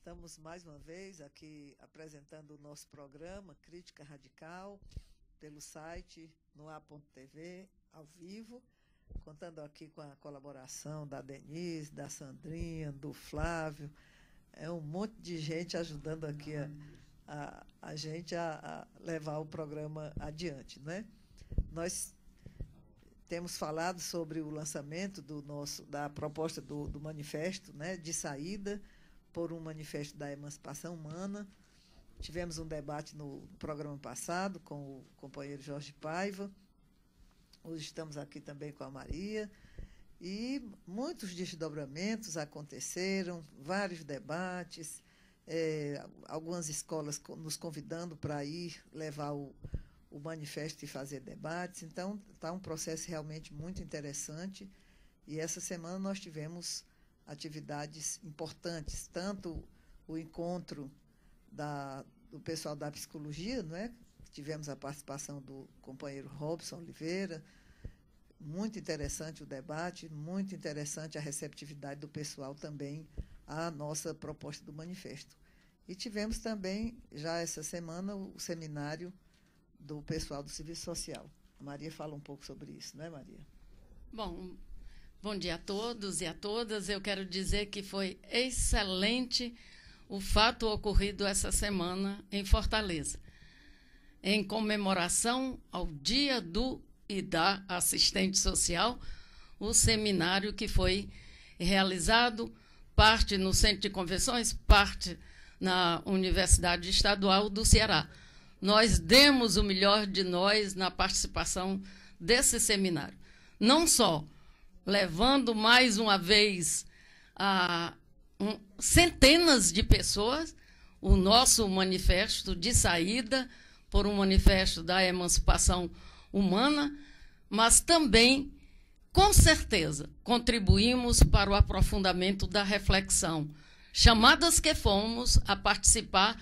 Estamos mais uma vez aqui apresentando o nosso programa Crítica Radical pelo site noa.tv, ao vivo, contando aqui com a colaboração da Denise, da Sandrinha, do Flávio. É um monte de gente ajudando aqui a gente a levar o programa adiante, né? Nós temos falado sobre o lançamento da proposta do manifesto, né, de saída por um manifesto da emancipação humana. Tivemos um debate no programa passado com o companheiro Jorge Paiva. Hoje estamos aqui também com a Maria. E muitos desdobramentos aconteceram, vários debates, algumas escolas nos convidando para ir levar o manifesto e fazer debates. Então, está um processo realmente muito interessante. E essa semana nós tivemos atividades importantes, tanto o encontro do pessoal da psicologia, não é? Tivemos a participação do companheiro Robson Oliveira. Muito interessante o debate, muito interessante a receptividade do pessoal também à nossa proposta do manifesto. E tivemos também, já essa semana, o seminário do pessoal do Serviço Social. A Maria fala um pouco sobre isso, não é, Maria? Bom dia a todos e a todas. Eu quero dizer que foi excelente o fato ocorrido essa semana em Fortaleza, em comemoração ao Dia do e da Assistente Social, o seminário que foi realizado, parte no Centro de Convenções, parte na Universidade Estadual do Ceará. Nós demos o melhor de nós na participação desse seminário. Não só levando mais uma vez a centenas de pessoas o nosso manifesto de saída por um manifesto da emancipação humana, mas também, com certeza, contribuímos para o aprofundamento da reflexão, chamadas que fomos a participar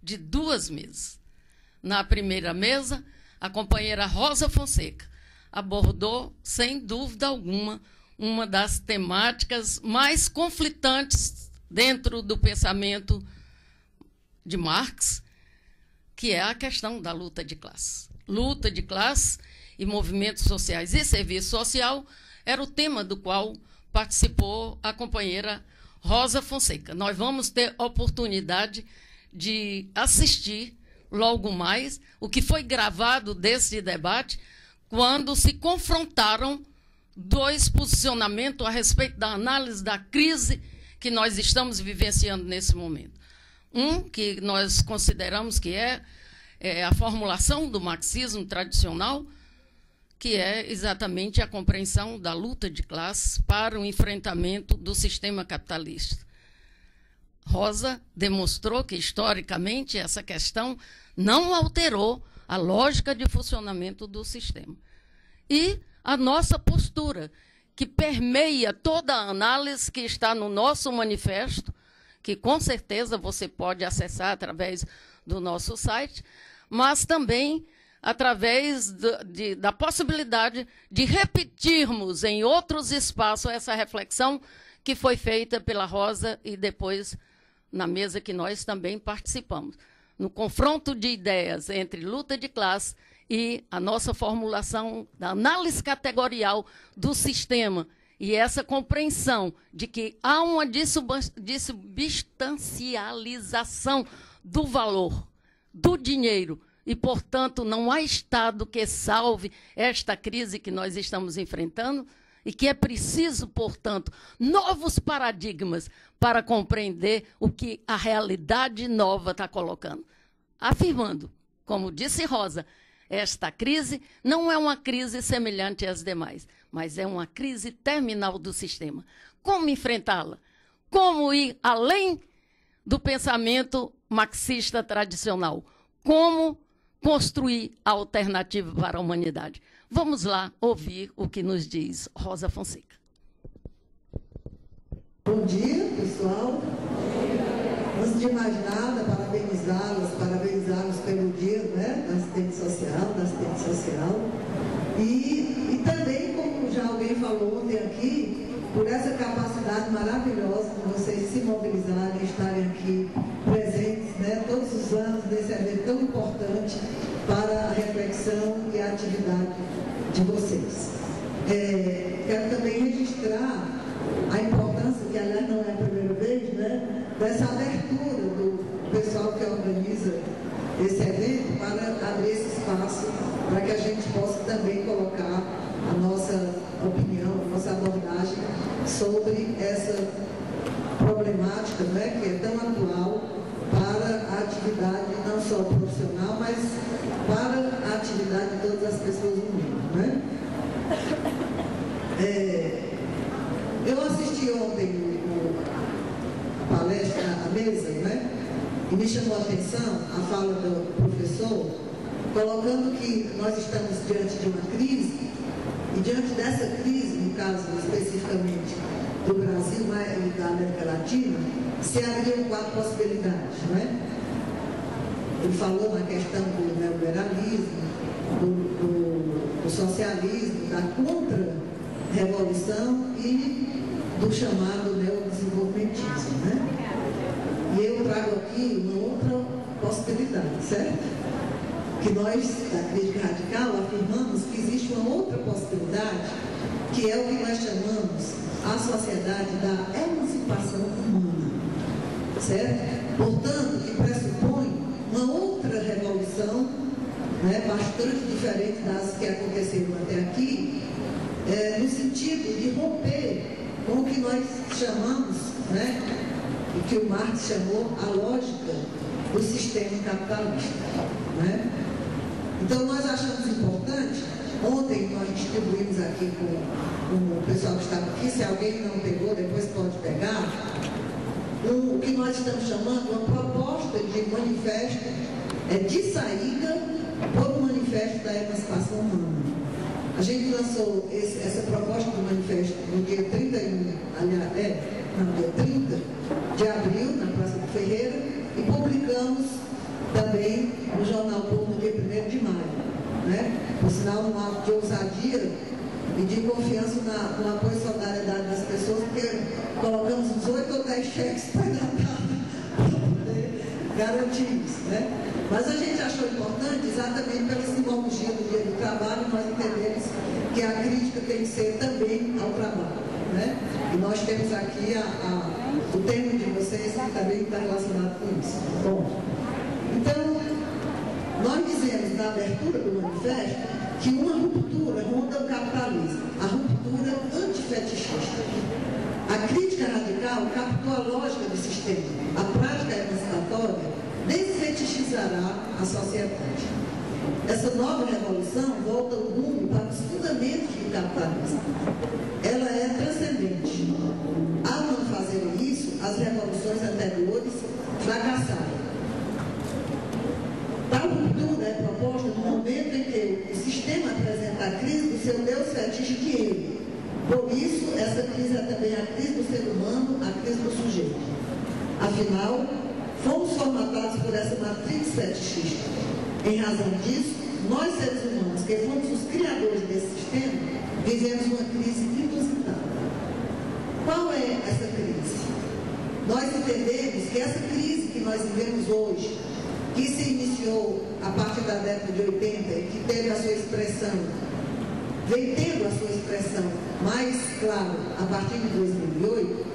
de 2 mesas. Na primeira mesa, a companheira Rosa Fonseca abordou, sem dúvida alguma, uma das temáticas mais conflitantes dentro do pensamento de Marx, que é a questão da luta de classe. Luta de classe e movimentos sociais e serviço social era o tema do qual participou a companheira Rosa Fonseca. Nós vamos ter oportunidade de assistir logo mais o que foi gravado desse debate, quando se confrontaram 2 posicionamentos a respeito da análise da crise que nós estamos vivenciando nesse momento. Um, que nós consideramos que é a formulação do marxismo tradicional, que é exatamente a compreensão da luta de classes para o enfrentamento do sistema capitalista. Rosa demonstrou que, historicamente, essa questão não alterou a lógica de funcionamento do sistema. E a nossa postura, que permeia toda a análise que está no nosso manifesto, que com certeza você pode acessar através do nosso site, mas também através da possibilidade de repetirmos em outros espaços essa reflexão que foi feita pela Rosa e depois na mesa que nós também participamos. No confronto de ideias entre luta de classe e a nossa formulação da análise categorial do sistema e essa compreensão de que há uma dissubstancialização do valor, do dinheiro, e, portanto, não há Estado que salve esta crise que nós estamos enfrentando e que é preciso, portanto, novos paradigmas para compreender o que a realidade nova está colocando. Afirmando, como disse Rosa, esta crise não é uma crise semelhante às demais, mas é uma crise terminal do sistema. Como enfrentá-la? Como ir além do pensamento marxista tradicional? Como construir a alternativa para a humanidade? Vamos lá ouvir o que nos diz Rosa Fonseca. Bom dia, pessoal. Antes de mais nada, parabenizá-los pelo dia, né, da assistente social. E também, como já alguém falou ontem aqui, por essa capacidade maravilhosa de vocês se mobilizarem e estarem aqui presentes, né, todos os anos nesse evento tão importante para a reflexão e a atividade de vocês. Quero também registrar a importância, que aliás não é a primeira vez, né, dessa abertura do pessoal que organiza esse evento para abrir esse espaço para que a gente possa também colocar a nossa opinião, a nossa abordagem sobre essa problemática, né, que é tão atual para a atividade não só profissional, mas para a atividade de todas as pessoas no mundo, né? Eu assisti ontem a palestra, a mesa, né? E me chamou a atenção a fala do professor, colocando que nós estamos diante de uma crise, e diante dessa crise, no caso especificamente do Brasil e da América Latina, se abriam 4 possibilidades, não é? Ele falou na questão do neoliberalismo, do socialismo, da contra-revolução e do chamado neodesenvolvimentismo, né? E eu trago aqui uma outra possibilidade, certo? Que nós, da crítica radical, afirmamos que existe uma outra possibilidade, que é o que nós chamamos a sociedade da emancipação humana, certo? Portanto, que pressupõe uma outra revolução, né, bastante diferente das que aconteceram até aqui, no sentido de romper com o que nós chamamos, né, e que o Marx chamou a lógica do sistema capitalista, né? Então, nós achamos importante, ontem nós distribuímos aqui com o pessoal que estava aqui, se alguém não pegou, depois pode pegar, o que nós estamos chamando uma proposta de manifesto de saída por um manifesto da emancipação humana. A gente lançou essa proposta do manifesto no dia 31, aliás, no dia 30 de abril, na Praça do Ferreira, e publicamos também no Jornal Povo no dia 1º de maio, né? Por sinal, um ato de ousadia e de confiança no apoio e solidariedade das pessoas, porque colocamos uns 8 ou 10 cheques pré-datados para poder garantir isso, né? Mas a gente achou importante, exatamente pela simbologia do Dia do Trabalho, nós entendemos que a crítica tem que ser também ao trabalho, né? E nós temos aqui o tema de vocês que também está relacionado com isso. Bom, então, nós dizemos na abertura do manifesto que uma ruptura ronda o capitalismo, a ruptura antifetichista. A crítica radical captou a lógica do sistema. A prática emancipatória desfetichizará a sociedade. Essa nova revolução volta o rumo para os fundamentos do capitalismo. Ela é transcendente. Ao não fazerem isso, as revoluções anteriores fracassaram. Tal ruptura é proposta no momento em que o sistema apresenta a crise do seu Deus fetiche de ele. Por isso, essa crise é também a crise do ser humano, a crise do sujeito. Afinal, fomos formatados por essa matriz fetichista. Em razão disso, nós seres humanos, que fomos os criadores desse sistema, vivemos uma crise inusitada. Qual é essa crise? Nós entendemos que essa crise que nós vivemos hoje, que se iniciou a partir da década de 80 e que teve a sua expressão, vem tendo a sua expressão mais clara a partir de 2008,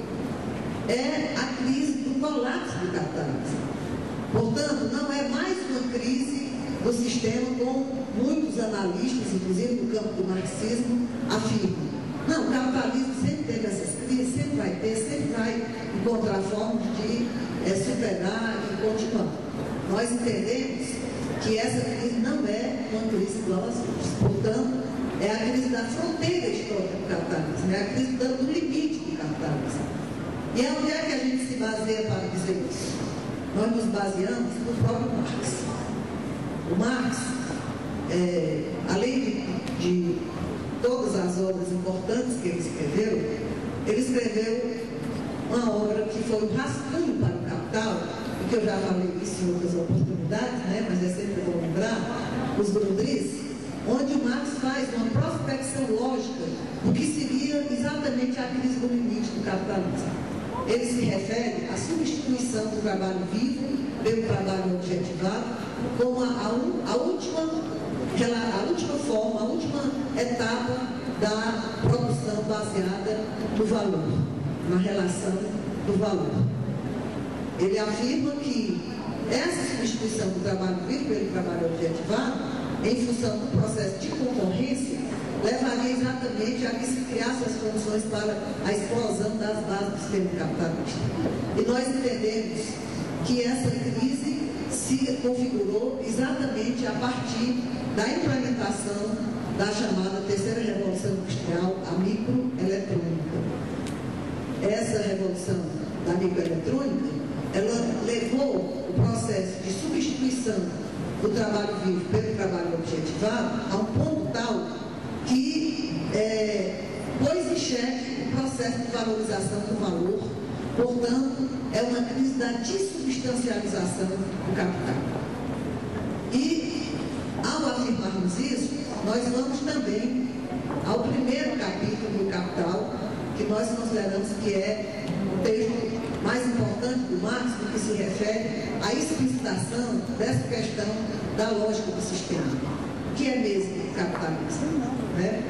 é a crise do colapso do capitalismo. Portanto, não é mais uma crise do sistema como muitos analistas, inclusive no campo do marxismo, afirmam. Não, o capitalismo sempre teve essas crises, sempre vai ter, sempre vai encontrar formas de superar e continuar. Nós entendemos que essa crise não é uma crise igual às outras. Portanto, é a crise da fronteira histórica do capitalismo, é a crise do limite do capitalismo. E é onde é que a gente se baseia para dizer isso? Nós nos baseamos no próprio Marx. O Marx, além de todas as obras importantes que ele escreveu uma obra que foi um rascunho para o capital, e que eu já falei isso em outras oportunidades, né, mas é sempre bom lembrar, os Grundrisse, onde o Marx faz uma prospecção lógica do que seria exatamente a crise do limite do capitalismo. Ele se refere à substituição do trabalho vivo pelo trabalho objetivado como a última forma, a última etapa da produção baseada no valor, na relação do valor. Ele afirma que essa substituição do trabalho vivo pelo trabalho objetivado, em função do processo de concorrência, levaria exatamente a que se criasse as condições para a explosão das bases do sistema capitalista. E nós entendemos que essa crise se configurou exatamente a partir da implementação da chamada terceira revolução industrial, a microeletrônica. Essa revolução da microeletrônica, ela levou o processo de substituição do trabalho vivo pelo trabalho objetivado a um ponto tal que pôs em xeque o processo de valorização do valor. Portanto, é uma crise da dessubstancialização do capital. E, ao afirmarmos isso, nós vamos também ao primeiro capítulo do Capital, que nós consideramos que é o texto mais importante do Marx, no que se refere à explicitação dessa questão da lógica do sistema. O que é mesmo o capitalismo? Né?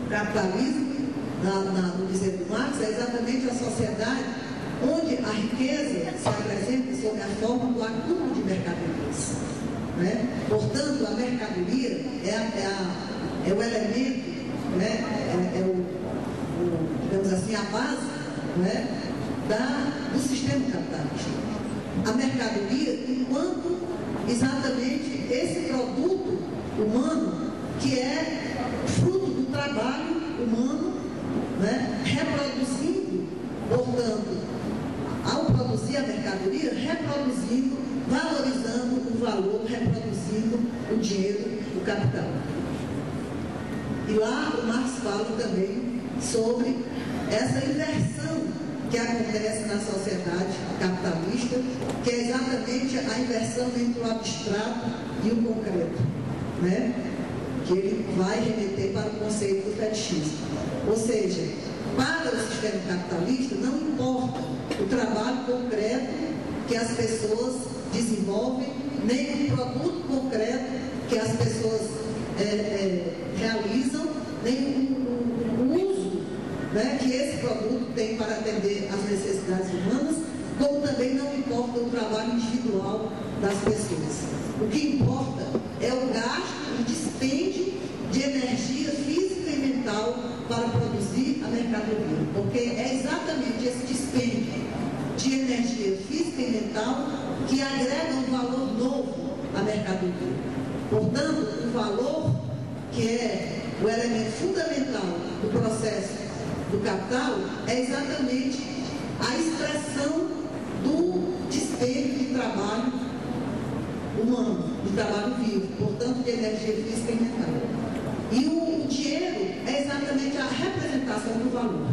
O capitalismo, no dizer do Marx, é exatamente a sociedade onde a riqueza se apresenta sob a forma do acúmulo de mercadorias. Né? Portanto, a mercadoria é o elemento, né? Digamos assim, a base, né? Do sistema capitalista. A mercadoria enquanto exatamente esse produto humano que é fruto do trabalho humano, né? Reproduzindo, portanto, ao produzir a mercadoria, reproduzindo, valorizando o valor, reproduzindo o dinheiro, o capital. E lá o Marx fala também sobre essa inversão que acontece na sociedade capitalista, que é exatamente a inversão entre o abstrato e o concreto, né? Que ele vai remeter para o conceito do fetichismo. Ou seja, para o sistema capitalista não importa o trabalho concreto que as pessoas desenvolvem, nem o produto concreto que as pessoas realizam, nem o uso, né, que esse produto tem para atender às necessidades humanas, como também não importa o trabalho individual das pessoas. O que importa é o gasto, o dispêndio de energia física e mental para produzir a mercadoria, porque é exatamente esse dispêndio de energia física e mental que agrega um valor novo à mercadoria. Portanto, o valor, que é o elemento fundamental do processo do capital, é exatamente a expressão do dispêndio de trabalho humano, de trabalho vivo, portanto, de energia física e mental. E o dinheiro é exatamente a representação do valor,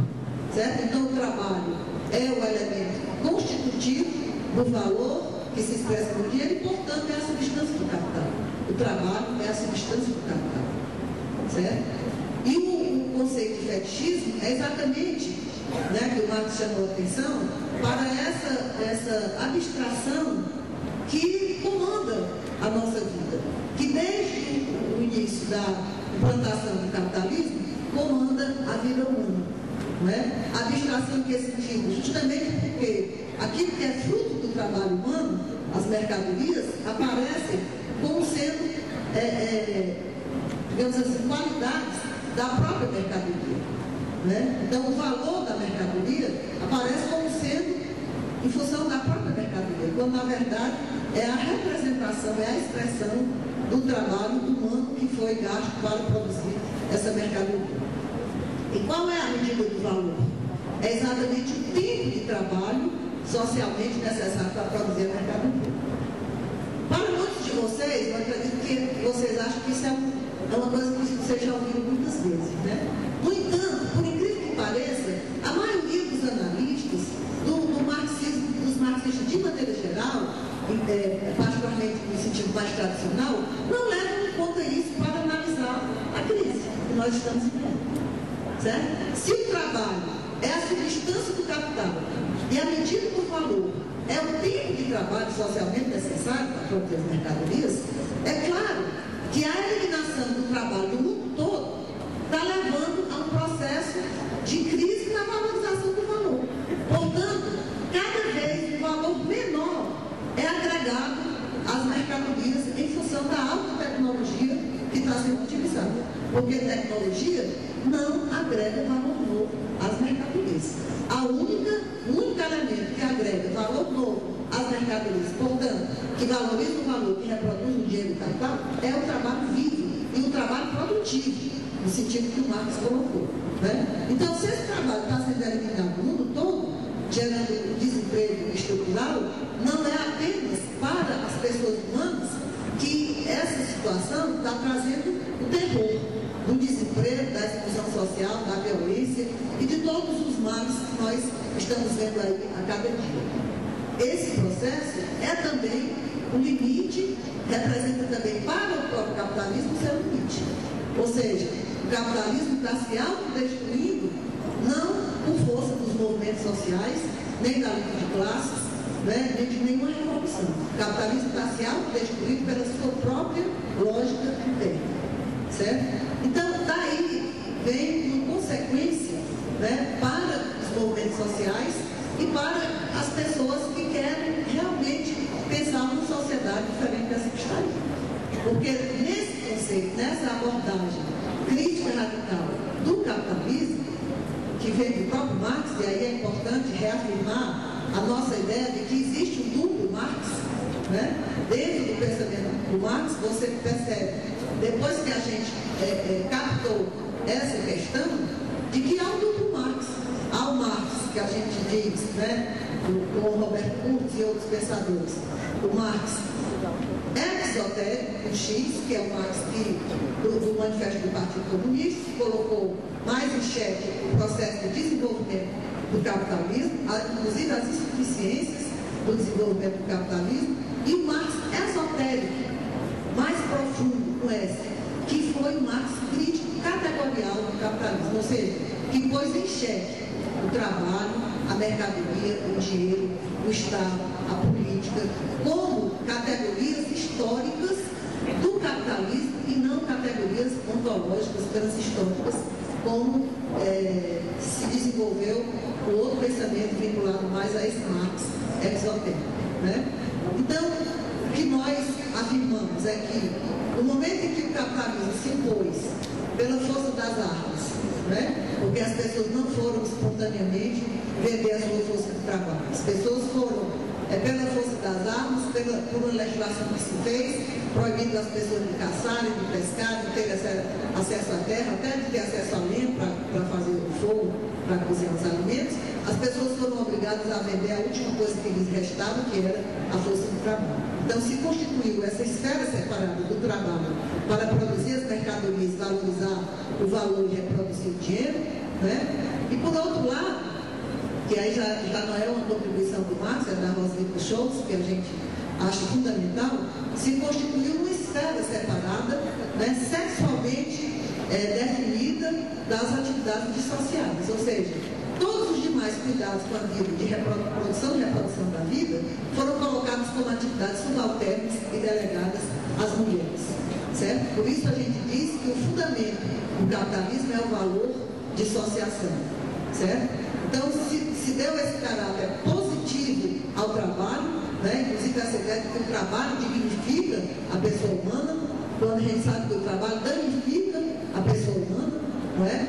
certo? Então, o trabalho é o elemento constitutivo do valor que se expressa no dinheiro e, portanto, é a substância do capital. O trabalho é a substância do capital, certo? E o conceito de fetichismo é exatamente, né, que o Marx chamou a atenção, para essa abstração que comanda a nossa vida, que desde o início da implantação do capitalismo comanda a vida humana. Né? A abstração que é sentido justamente porque aquilo que é fruto do trabalho humano, as mercadorias, aparecem como sendo, digamos assim, qualidades da própria mercadoria. Né? Então, o valor da mercadoria aparece como sendo em função da própria mercadoria, quando, na verdade, é a representação, é a expressão do trabalho humano que foi gasto para produzir essa mercadoria. E qual é a medida do valor? É exatamente o tempo de trabalho socialmente necessário para produzir a mercadoria. Para muitos de vocês, eu acredito que vocês acham que isso é uma coisa que vocês já ouviram muitas vezes, né? No entanto, por incrível que pareça, a maioria dos analistas do marxismo, dos marxistas de maneira geral, particularmente no sentido mais tradicional, não levam em conta isso para analisar nós estamos vivendo. Certo? Se o trabalho é a substância do capital e a medida do valor é o tempo de trabalho socialmente necessário para produzir as mercadorias, é claro que a eliminação do trabalho do mundo todo está levando a um processo de crise na valorização do valor. Portanto, cada vez um valor menor é agregado às mercadorias em função da alta tecnologia que está sendo utilizada. Porque tecnologia não agrega valor novo às mercadorias. O único elemento que agrega valor novo às mercadorias, portanto, que valoriza o valor, que reproduz o dinheiro e capital, é o trabalho vivo e o trabalho produtivo, no sentido que o Marx colocou. Né? Então, se esse trabalho está sendo eliminado no mundo todo, gerando desemprego estrutural, não é apenas para as pessoas humanas que essa situação está trazendo o terror do desemprego, da exclusão social, da violência e de todos os males que nós estamos vendo aí a cada dia. Esse processo é também um limite, representa também para o próprio capitalismo o seu limite. Ou seja, o capitalismo está se autodestruindo não por força dos movimentos sociais, nem da luta de classes, né, nem de nenhuma revolução. O capitalismo está se autodestruindo pela sua própria lógica interna. Certo? Então, daí vem uma consequência, né, para os movimentos sociais e para as pessoas que querem realmente pensar uma sociedade diferente dessa que está aí. Porque nesse conceito, nessa abordagem crítica radical do capitalismo, que vem do próprio Marx, e aí é importante reafirmar a nossa ideia de que existe um duplo Marx, né? Dentro do pensamento do Marx, você percebe, depois que a gente captou essa questão, de que há um duplo Marx. Há o Marx, que a gente diz, né, com o Roberto Curtis e outros pensadores, o Marx exotérico, o X, que é o Marx do Manifesto do Partido Comunista, que colocou mais em xeque o processo de desenvolvimento do capitalismo, inclusive as insuficiências do desenvolvimento do capitalismo, e o Marx esotérico, mais profundo, com S, que foi o Marx crítico categorial do capitalismo, ou seja, que pôs em xeque o trabalho, a mercadoria, o dinheiro, o Estado, a política, como categorias históricas do capitalismo e não categorias ontológicas, transhistóricas, como se desenvolveu o outro pensamento vinculado mais a esse Marx exotérico. Né? Então, o que nós afirmamos é que no momento em que o capitalismo se impôs pela força das armas, né? Porque as pessoas não foram espontaneamente vender a sua força de trabalho, as pessoas foram pela força das armas, por uma legislação que se fez, proibindo as pessoas de caçarem, de pescarem, de ter acesso à terra, até de ter acesso a lenha para fazer o fogo, para cozinhar os alimentos. As pessoas foram obrigadas a vender a última coisa que lhes restava, que era a força do trabalho. Então se constituiu essa esfera separada do trabalho para produzir as mercadorias, valorizar o valor e reproduzir o dinheiro, né? E por outro lado, que aí já não é uma contribuição do Marx, é da Roswitha Schultz, que a gente acha fundamental, se constituiu uma esfera separada, né, sexualmente definida das atividades dissociadas, ou seja, todos os demais cuidados com a vida de produção e reprodução da vida foram colocados como atividades subalternas e delegadas às mulheres, certo? Por isso a gente diz que o fundamento do capitalismo é o valor de associação, certo? Então, se deu esse caráter positivo ao trabalho, né? Inclusive essa ideia de que o trabalho dignifica a pessoa humana, quando a gente sabe que o trabalho danifica a pessoa humana, não é?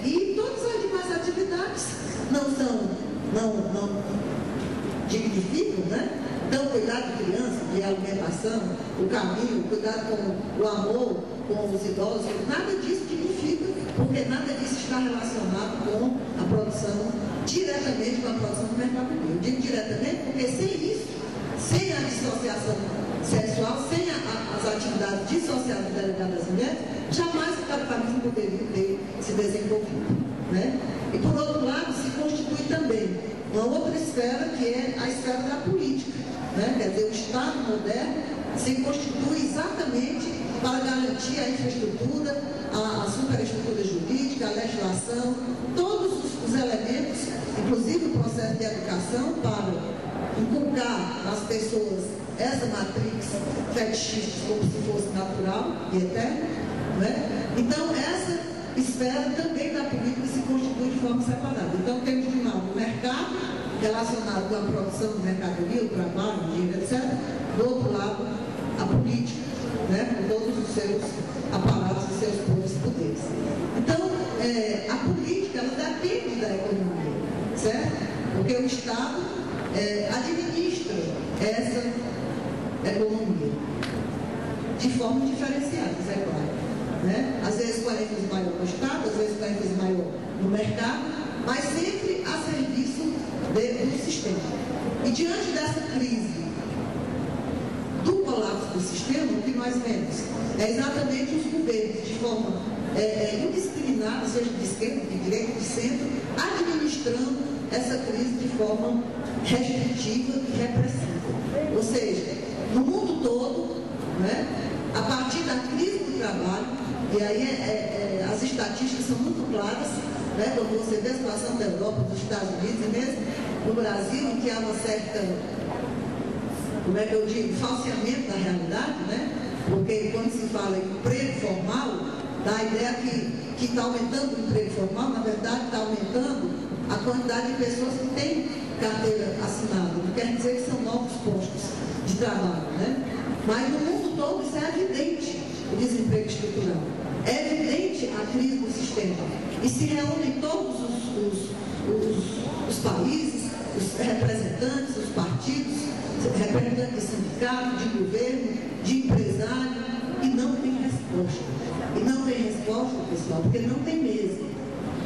E todas as demais atividades não dignificam, né? Então, cuidar de criança, de alimentação, o caminho, cuidar com o amor, com os idosos, nada disso dignifica, porque nada disso está relacionado com a produção, diretamente com a produção do mercadoria. Eu digo diretamente porque sem isso, sem a dissociação sexual, sem as atividades dissociadas delegadas às mulheres, jamais o capitalismo poderia ter se desenvolvido. Né? E por outro lado, se constitui também uma outra esfera, que é a esfera da política. Né? Quer dizer, o Estado moderno se constitui exatamente para garantir a infraestrutura, a superestrutura jurídica, a legislação, todos os elementos, inclusive o processo de educação, para inculcar às pessoas essa matrix fetichista como se fosse natural e eterna, né? Então, essa esfera também da política se constitui de forma separada. Então, temos de um lado o mercado, relacionado com a produção de mercadoria, o trabalho, o dinheiro, etc. Do outro lado, a política, né? Com todos os seus aparatos e seus próprios poderes. Então, a política, ela depende da economia, certo? Porque o Estado administra essa economia de forma diferenciada, é claro. Né? Às vezes com a ênfase maior no Estado, às vezes com a ênfase maior no mercado, mas sempre a serviço do sistema. E diante dessa crise do colapso do sistema, o que nós vemos é exatamente os governos, de forma indiscriminada, seja de esquerda, de direita, de centro, administrando essa crise de forma restritiva e repressiva. Ou seja, no mundo todo, né, a partir da crise do trabalho, e aí as estatísticas são muito claras, né, quando você vê a situação da Europa, dos Estados Unidos e mesmo no Brasil, em que há uma certa, como é que eu digo, falseamento da realidade, né? Porque quando se fala em emprego formal, dá a ideia que está aumentando o emprego formal, na verdade está aumentando a quantidade de pessoas que têm carteira assinada, não quer dizer que são novos postos de trabalho, né? Mas no mundo todo isso é evidente, o desemprego estrutural. É evidente a crise do sistema. E se reúnem todos os países, os representantes, os partidos, representantes de sindicato, de governo, de empresário, e não tem resposta. E não tem resposta, pessoal, porque não tem mesmo.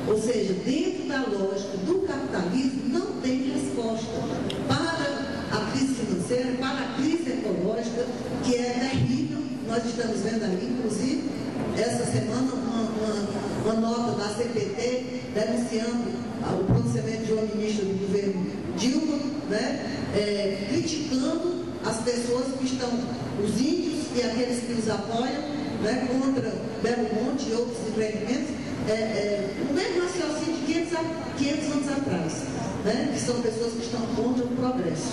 Ou seja, dentro da lógica do capitalismo, não tem resposta para a crise financeira, para a crise ecológica, que é terrível. Nós estamos vendo ali, inclusive, essa semana, uma nota da CPT denunciando o pronunciamento de uma ministra do governo Dilma, né, criticando as pessoas que estão, os índios e aqueles que os apoiam, né, contra Belo Monte e outros empreendimentos, o mesmo raciocínio de 500 anos atrás, né, que são pessoas que estão contra o progresso.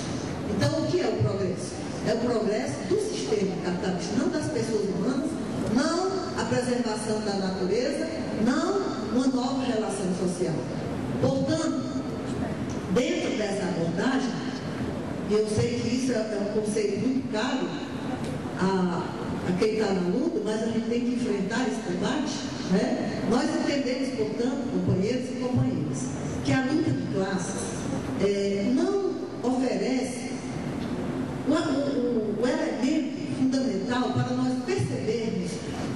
Então, o que é o progresso? É o progresso do sistema capitalista, não das pessoas humanas, não a preservação da natureza, não uma nova relação social. Portanto, dentro dessa abordagem, e eu sei que isso é um conceito muito caro a quem está na luta, mas a gente tem que enfrentar esse combate, né? Nós entendemos, portanto, companheiros e companheiras, que a luta de classes não oferece o elemento fundamental para nós percebermos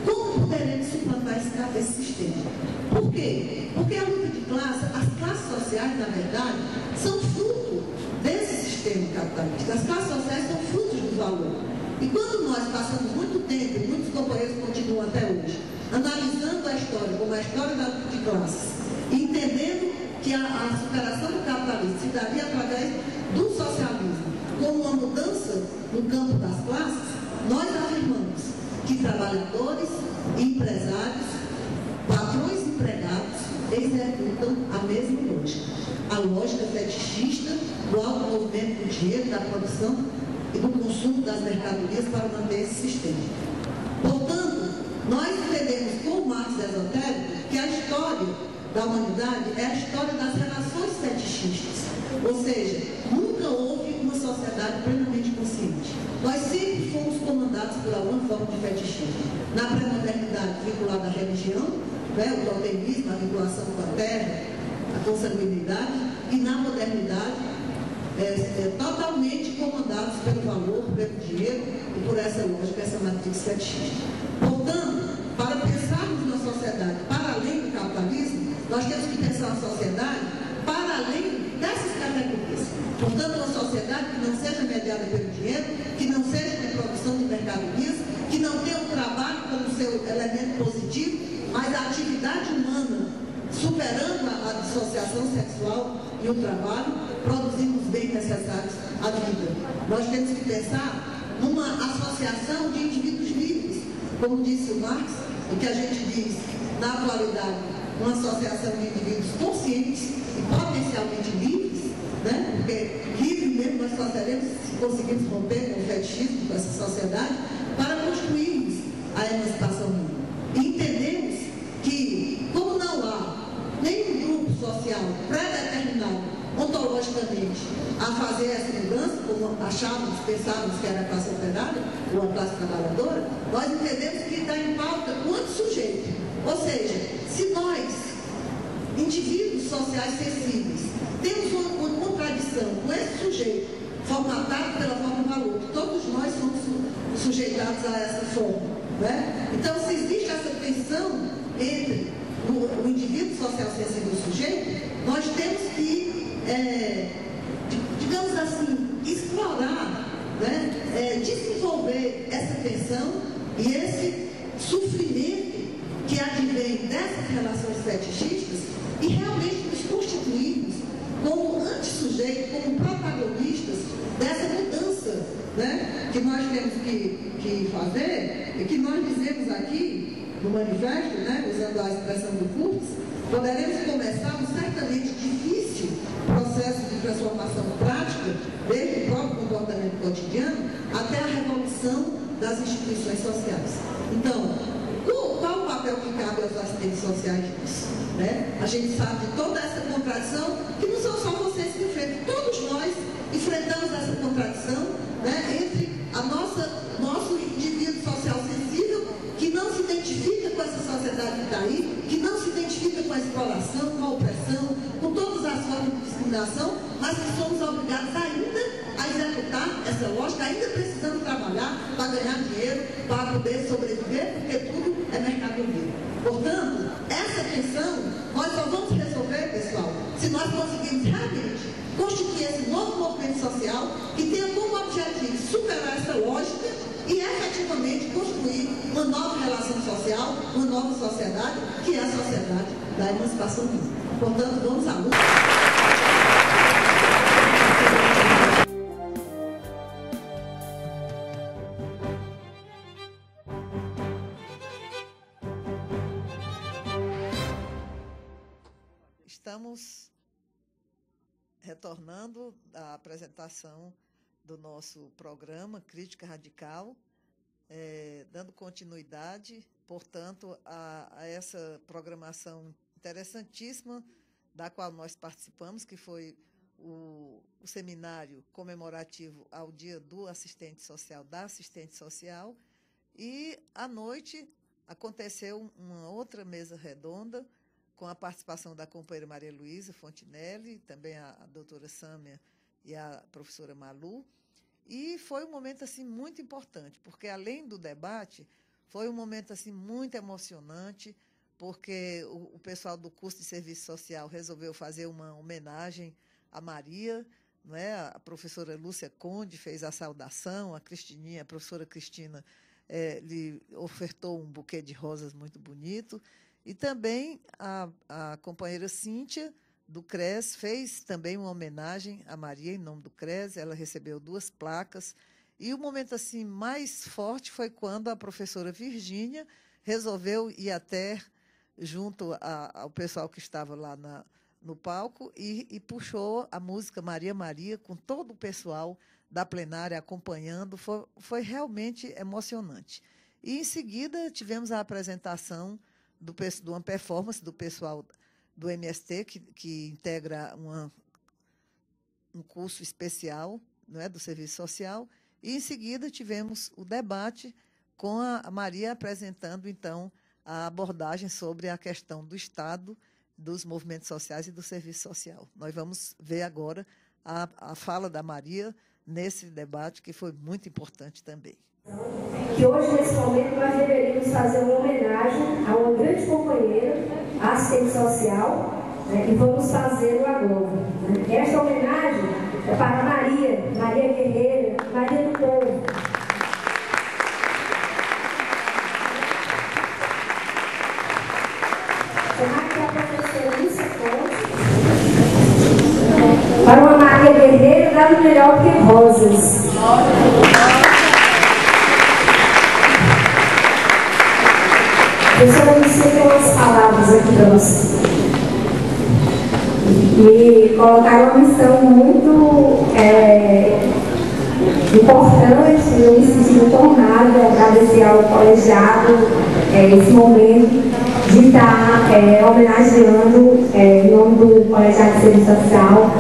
como poderemos suplantar esse sistema. Por quê? Porque a luta de classe, as classes sociais, na verdade, são fruto desse sistema capitalista. As classes sociais são frutos do valor. E quando nós passamos muito tempo, e muitos companheiros continuam até hoje, analisando a história como a história da luta de classes, e entendendo que a superação do capitalismo se daria através do socialismo, como uma mudança no campo das classes, nós afirmamos que trabalhadores e empresários, patrões e empregados, executam a mesma lógica. A lógica fetichista do alto movimento do dinheiro, da produção e do consumo das mercadorias para manter esse sistema. Portanto, nós entendemos com o Marx esotérico que a história da humanidade é a história das relações fetichistas. Ou seja, nunca houve uma sociedade plenamente consciente. Nós sempre fomos comandados por alguma forma de fetichismo. Na pré-modernidade, vinculada à religião, né, o totemismo, a vinculação com a terra, a consanguinidade, e na modernidade, totalmente comandados pelo valor, pelo dinheiro e por essa lógica, essa matriz fetichista. Portanto, para pensarmos na sociedade para além do capitalismo, nós temos que pensar uma sociedade para além dessas categorias. Portanto, uma sociedade que não seja mediada pelo dinheiro, que não seja de produção de mercadorias, que não tenha o trabalho como seu elemento positivo, mas a atividade humana, superando a dissociação sexual e o trabalho, produzindo os bens necessários à vida. Nós temos que pensar numa associação de indivíduos livres, como disse o Marx, o que a gente diz na atualidade, uma associação de indivíduos conscientes e potencialmente livres, né? Porque livre mesmo nós só seremos se conseguirmos romper com o fetichismo, com essa sociedade, para construirmos a emancipação mínima. E entendemos que, como não há nenhum grupo social pré-determinado ontologicamente a fazer essa mudança, como achávamos, pensávamos que era a classe operária ou a classe trabalhadora, nós entendemos que está em pauta o antissujeito. Ou seja, se nós, indivíduos sociais sensíveis, temos uma contradição com esse sujeito formatado pela forma valor, que todos nós somos sujeitados a essa forma, né? Então, se existe essa tensão entre o indivíduo social sensível e o sujeito, nós temos que, digamos assim, explorar, né? Desenvolver essa tensão e esse sofrimento que advém dessas relações fetichistas e realmente nos constituirmos como antissujeitos, como protagonistas dessa mudança, né, que nós temos que fazer e que nós dizemos aqui no manifesto, né, usando a expressão do Kurtz, poderemos começar um certamente difícil processo de transformação prática, desde o próprio comportamento cotidiano até a revolução das instituições sociais. Então, qual o papel que cabe aos assistentes sociais nisso? Né? A gente sabe de toda essa contradição, que não são só vocês que enfrentam, todos nós enfrentamos essa contradição, né, entre nosso indivíduo social sensível, que não se identifica com essa sociedade que está aí, que não se identifica com a exploração, com a opressão, com todas as formas de discriminação, mas que somos obrigados ainda a executar essa lógica, ainda precisando trabalhar para ganhar dinheiro, para poder sobreviver, porque tudo é mercadoria. Portanto, essa tensão nós só vamos resolver, pessoal, se nós conseguirmos realmente constituir esse novo movimento social que tenha como objetivo superar essa lógica e efetivamente construir uma nova relação social, uma nova sociedade, que é a sociedade da emancipação mínima. Portanto, vamos à luta. Estamos retornando à apresentação do nosso programa Crítica Radical, dando continuidade, portanto, a essa programação interessantíssima da qual nós participamos, que foi o seminário comemorativo ao Dia do Assistente Social, da Assistente Social, e à noite aconteceu uma outra mesa redonda, com a participação da companheira Maria Luísa Fontinelli, também a doutora Sâmia e a professora Malu, e foi um momento assim, muito importante, porque, além do debate, foi um momento assim, muito emocionante, porque o pessoal do curso de Serviço Social resolveu fazer uma homenagem a Maria, não é? A professora Lúcia Conde fez a saudação, a professora Cristina lhe ofertou um buquê de rosas muito bonito, e também a companheira Cíntia, do CRES, fez também uma homenagem a Maria, em nome do CRES. Ela recebeu 2 placas. E o momento assim, mais forte foi quando a professora Virgínia resolveu ir até, junto ao pessoal que estava lá no palco, e puxou a música Maria Maria, com todo o pessoal da plenária acompanhando. Foi realmente emocionante. E, em seguida, tivemos a apresentação de uma performance do pessoal do MST, que integra um curso especial, não é, do Serviço Social, e, em seguida, tivemos o debate com a Maria apresentando, então, a abordagem sobre a questão do Estado, dos movimentos sociais e do serviço social. Nós vamos ver agora a fala da Maria nesse debate, que foi muito importante também. Que hoje, nesse momento, nós deveríamos fazer uma homenagem a uma grande companheira, a assistente social, né, e vamos fazê-lo agora. Né? Esta homenagem é para Maria Guerreira, Maria do Povo. Chamar a professora Lúcia Conde para uma Maria Guerreira, nada melhor que rosas. Professora, eu sei umas palavras aqui para você. E colocaram uma missão muito importante, eu me senti muito honrada, agradecer ao colegiado esse momento de estar homenageando, em nome do Colegiado de Serviço Social,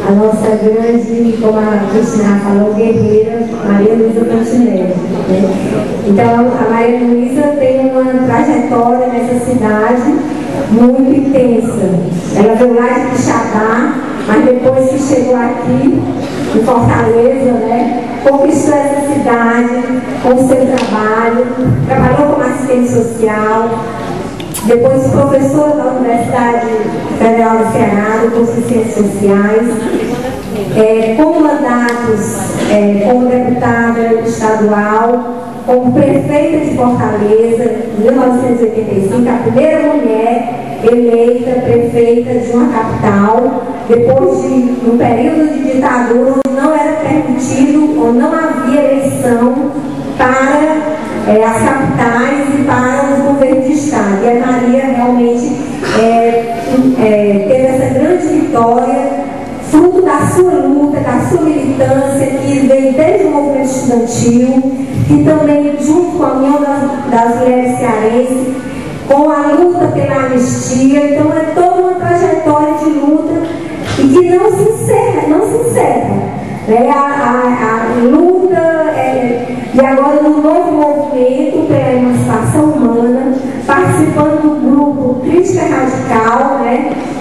a nossa grande, como a Cristina falou, guerreira, Maria Luísa Cantinelli. Então, a Maria Luísa tem uma trajetória nessa cidade muito intensa. Ela veio lá de Quixadá, mas depois que chegou aqui, em Fortaleza, conquistou essa cidade com o seu trabalho, trabalhou como assistente social, depois professora da Universidade Federal do Ceará, do curso de Ciências Sociais, com mandatos como deputada estadual, como prefeita de Fortaleza, em 1985, a primeira mulher eleita prefeita de uma capital, depois de um período de ditadura onde não era permitido ou não havia eleição para as capitais e para os governos de estado. E a Maria realmente teve essa grande vitória, fruto da sua luta, da sua militância, que veio desde o movimento estudantil, e também junto com a União das Mulheres Cearenses, com a luta pela anistia. Então é toda uma trajetória de luta e que não se encerra. A luta, e agora no novo movimento pela emancipação humana, participando do grupo Crítica Radical,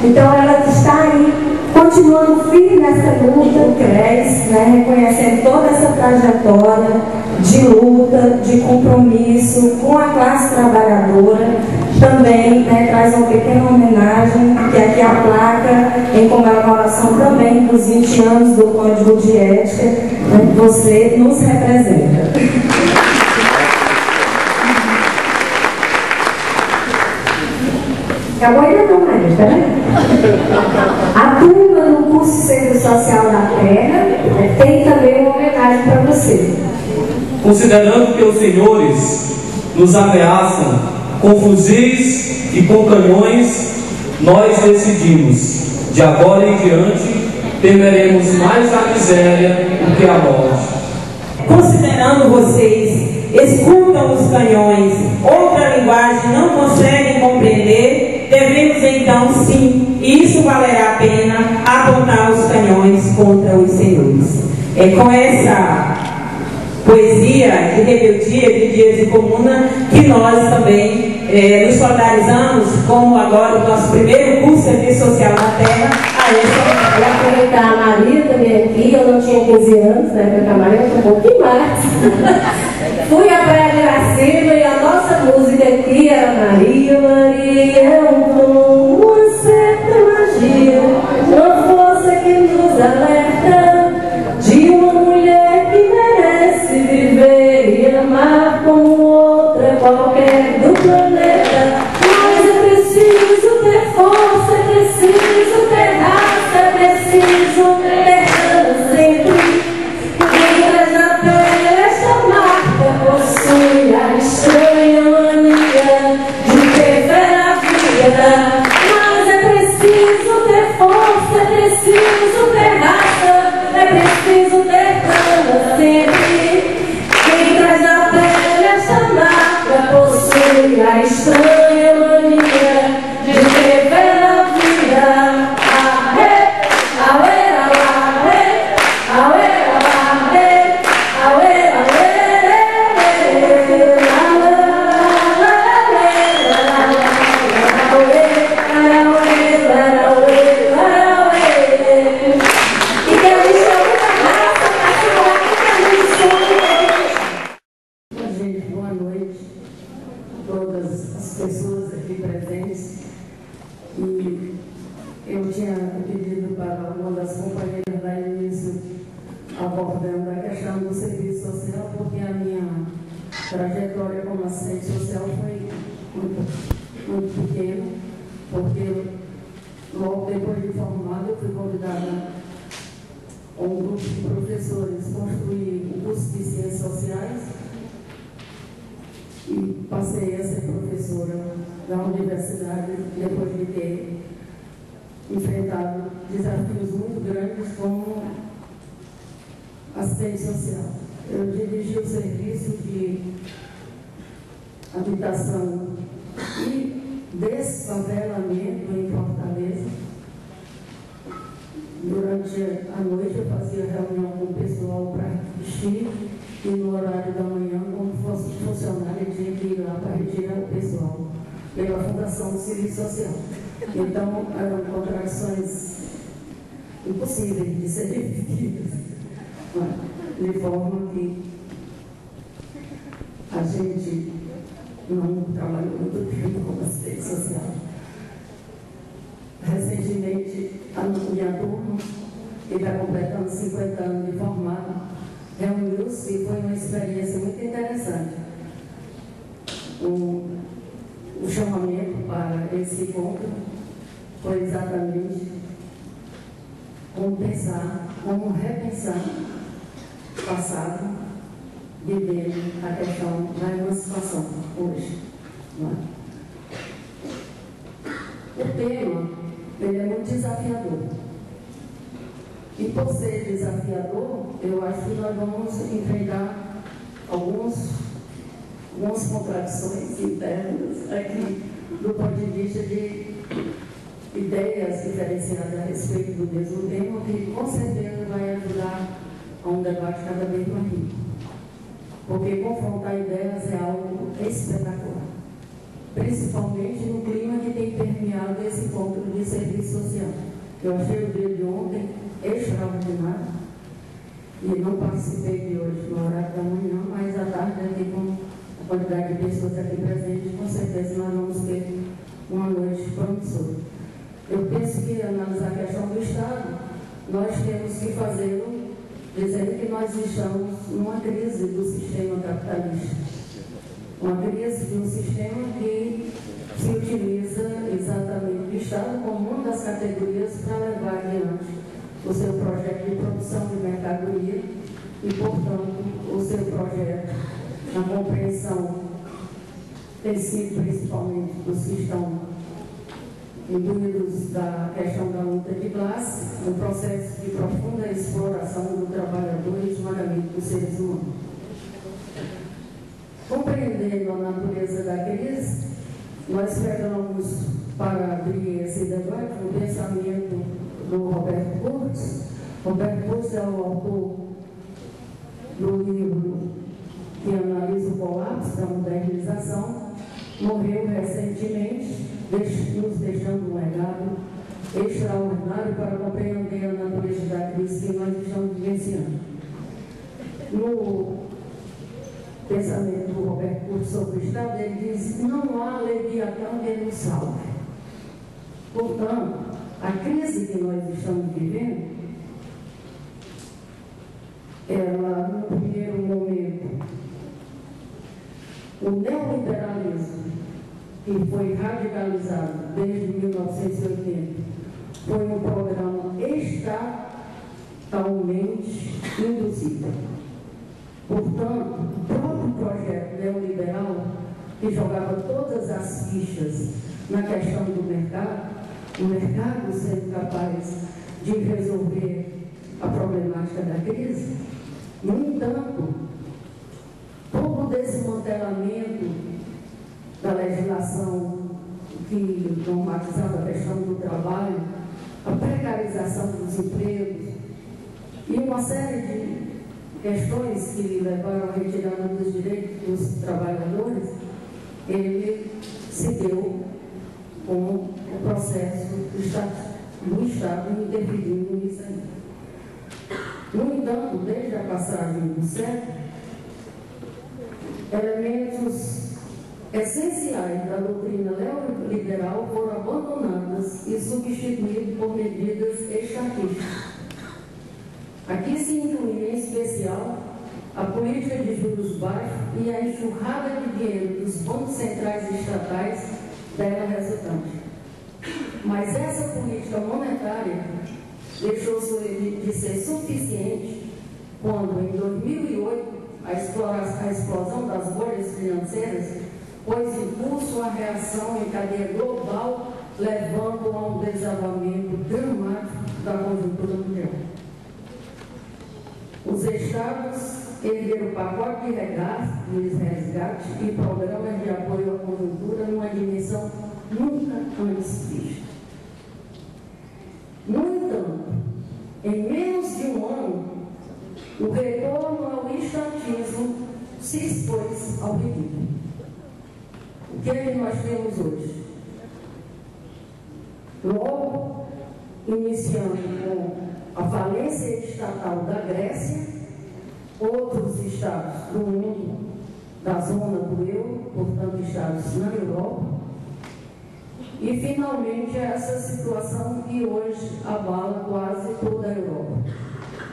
então ela está aí continuando firme nessa luta, reconhecendo toda essa trajetória de luta, de compromisso com a classe trabalhadora. Também traz uma pequena homenagem, que aqui a placa, em comemoração também dos 20 anos do Código de Ética, que você nos representa. Acabou ainda não, Maria, peraí. A turma do curso de Serviço Social da Terra tem também uma homenagem para você. Considerando que os senhores nos ameaçam com fuzis e com canhões, nós decidimos, de agora em diante, temeremos mais a miséria do que a morte. Considerando vocês escutam os canhões, outra linguagem não conseguem compreender, devemos então sim, isso valerá a pena, apontar os canhões contra os senhores. Com essa poesia de rebeldia, de dias de comuna, que nós também nos solidarizamos, como agora o nosso primeiro curso de Serviço Social na Terra, a essa. Vou aproveitar a Maria também aqui, eu não tinha 15 anos, porque a Maria foi um pouquinho mais. Fui à Praia de Iracema e a nossa música aqui era Maria, Maria, uma certa magia, uma força que nos alerta de uma mulher que merece viver e amar como outra qualquer do planeta. Mas é preciso ter força, é preciso ter raça, é preciso ter gana sempre. Quem traz na pele esta marca possui a estranha mania de ter fé na vida. Mas é preciso ter força, é preciso ter raça, é preciso ter gana sempre. Quem traz na pele esta marca possui a estranha mania de ter fé na vida. Boa noite a todas as pessoas aqui presentes. E eu tinha pedido para uma das companheiras dar início abordando a questão do serviço social, porque a minha trajetória como assistente social foi muito pequena, porque logo depois de formada eu fui convidada a um grupo de professores construir o curso de Ciências Sociais e passei a ser professora universidade, depois de ter enfrentado desafios muito grandes como assistente social. Eu dirigi o serviço de habitação e desfavelamento em Fortaleza. Durante a noite eu fazia reunião com o pessoal para vestir e no horário da manhã, como fosse funcionário, tinha que ir lá para retirar o pessoal pela Fundação do Serviço Social. Então, eram contradições impossíveis de serem vividas, de forma que a gente não trabalhou muito tempo como assistente social. Recentemente, a minha turma, que está completando 50 anos de formado, reuniu-se e foi uma experiência muito interessante. O chamamento para esse encontro foi exatamente como pensar, como repensar o passado, vivendo a questão da emancipação hoje. Não é? O tema ele é muito desafiador. E por ser desafiador, eu acho que nós vamos enfrentar algumas contradições internas aqui, do ponto de vista de ideias diferenciadas a respeito do mesmo tema, que com certeza vai ajudar a um debate cada vez mais rico. Porque confrontar ideias é algo espetacular, principalmente no clima que tem permeado esse encontro de serviço social. Eu achei o dia de ontem extraordinário e não participei de hoje no horário da manhã, mas à tarde aqui com a quantidade de pessoas aqui presentes, com certeza nós vamos ter uma noite promissora. Eu penso que, analisar a questão do Estado, nós temos que fazê-lo dizendo que nós estamos numa crise do sistema capitalista, uma crise de um sistema que se utiliza exatamente do Estado como uma das categorias para levar adiante o seu projeto de produção de mercadoria e, portanto, o seu projeto na compreensão tem sido principalmente dos que estão imbuídos da questão da luta de classe, um processo de profunda exploração do trabalhador e esmagamento dos seres humanos. Compreendendo a natureza da crise, nós pegamos para abrir esse debate o pensamento do Roberto Curtis. Roberto Curtis é o autor do livro que analisa o colapso da modernização, morreu recentemente, nos deixando um legado extraordinário para compreender a natureza da crise que nós estamos vivenciando. No pensamento do Roberto Curtis sobre o Estado, ele diz: não há leviatão que nos salve. Portanto, a crise que nós estamos vivendo, ela, no primeiro momento, o neoliberalismo, que foi radicalizado desde 1980, foi um programa estatalmente induzido. Portanto, o próprio projeto neoliberal, que jogava todas as fichas na questão do mercado, o mercado sendo capaz de resolver a problemática da crise, no entanto, todo o desmantelamento da legislação que normatizava a questão do trabalho, a precarização dos empregos e uma série de questões que levaram à retirada dos direitos dos trabalhadores, ele se deu com o processo do Estado interferindo nisso aí. No entanto, desde a passagem do século, elementos essenciais da doutrina neoliberal foram abandonadas e substituídos por medidas estatistas. Aqui se inclui, em especial, a política de juros baixos e a enxurrada de dinheiro dos bancos centrais estatais dela resultante. Mas essa política monetária deixou de ser suficiente quando, em 2008, a explosão das bolhas financeiras pôs em curso a reação em cadeia global, levando a um desabamento dramático da conjuntura mundial. Os estados ergueram pacote de resgate e programas de apoio à conjuntura numa dimensão nunca antes vista. No entanto, em menos de um ano, o retorno ao estatismo se expôs ao ridículo. O que é que nós temos hoje? Logo, iniciando com a falência estatal da Grécia, outros estados do mundo, da zona do euro, portanto, estados na Europa, e finalmente essa situação que hoje abala quase toda a Europa.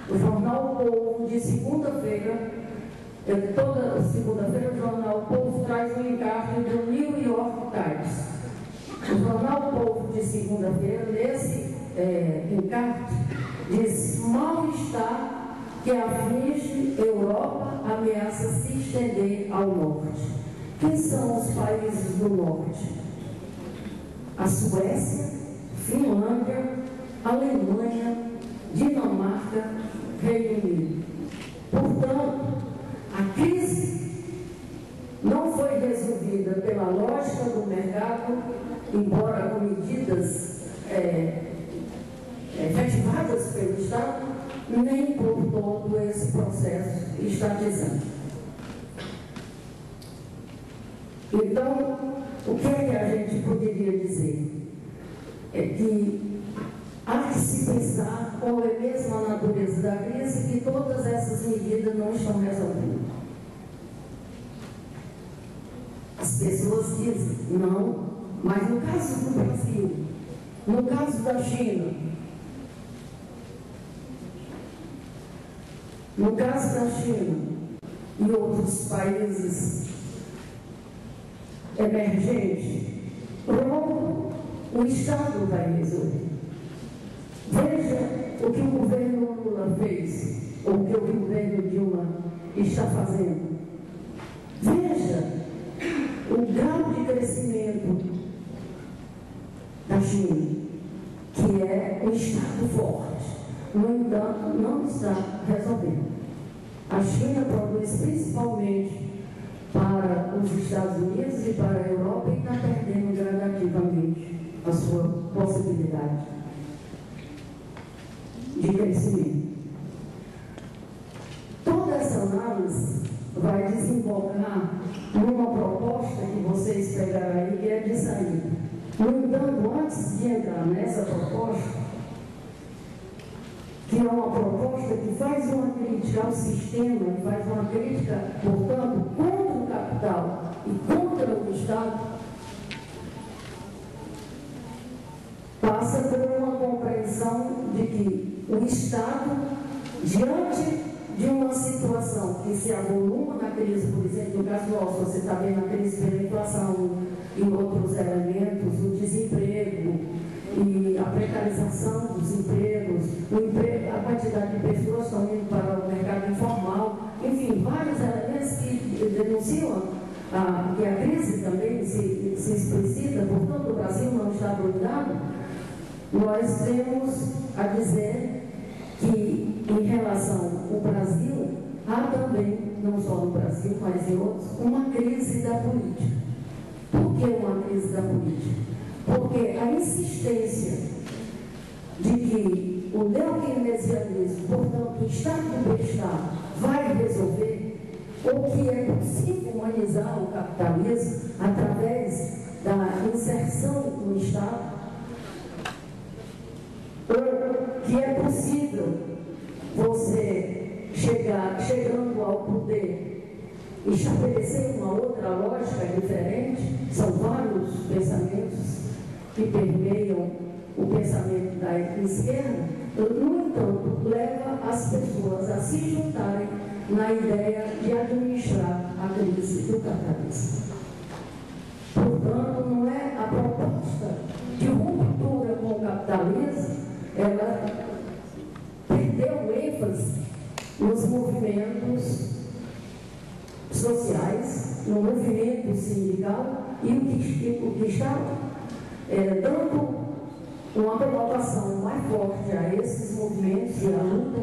O jornal O Povo, de segunda-feira, toda segunda-feira, o jornal O Povo traz um encarte do New York Times. O jornal O Povo, de segunda-feira, nesse encarte, diz: mal-estar que aflige Europa ameaça se estender ao norte. Quem são os países do norte? A Suécia, Finlândia, Alemanha, Dinamarca, Reino Unido. Portanto, a crise não foi resolvida pela lógica do mercado, embora com medidas efetivadas pelo Estado, nem por todo esse processo estatizante. Então, o que é que a gente poderia dizer? É que há que se pensar qual é mesmo a natureza da crise e que todas essas medidas não estão resolvendo. As pessoas dizem, não, mas no caso do Brasil, no caso da China, no caso da China e outros países emergentes, logo o Estado vai resolver. Veja o que o governo Lula fez, ou o que o governo Dilma está fazendo. Veja o grau de crescimento da China, que é um Estado forte. No entanto, não está resolvendo. A China produz principalmente para os Estados Unidos e para a Europa e está perdendo gradativamente a sua possibilidade de crescimento. Toda essa análise vai desembocar numa proposta que vocês pegaram aí, que é de saída. No entanto, antes de entrar nessa proposta, que é uma proposta que faz uma crítica ao sistema, que faz uma crítica, portanto, contra o capital e contra o Estado, passa por uma compreensão de que o Estado, diante de uma situação que se avoluma na crise, por exemplo, no caso nosso, você está vendo a crise pela inflação e outros elementos, o desemprego e a precarização dos empregos, a quantidade de pessoas que estão indo para o mercado informal, enfim, vários elementos que denunciam que a crise também se explicita, portanto o Brasil não está dominado. Nós temos a dizer que, em relação ao Brasil, há também, não só no Brasil, mas em outros, uma crise da política. Por que uma crise da política? Porque a insistência de que o neokeynesianismo, portanto, o Estado do bem-estar, vai resolver, ou que é possível humanizar o capitalismo através da inserção no Estado, ou que é possível você chegando ao poder, estabelecer uma outra lógica diferente. São vários pensamentos que permeiam o pensamento da esquerda. No entanto, leva as pessoas a se juntarem na ideia de administrar a crise do capitalismo. Portanto, não é a proposta de ruptura com o capitalismo, ela perdeu ênfase nos movimentos sociais, no movimento sindical e o que está dando uma conotação mais forte a esses movimentos e a luta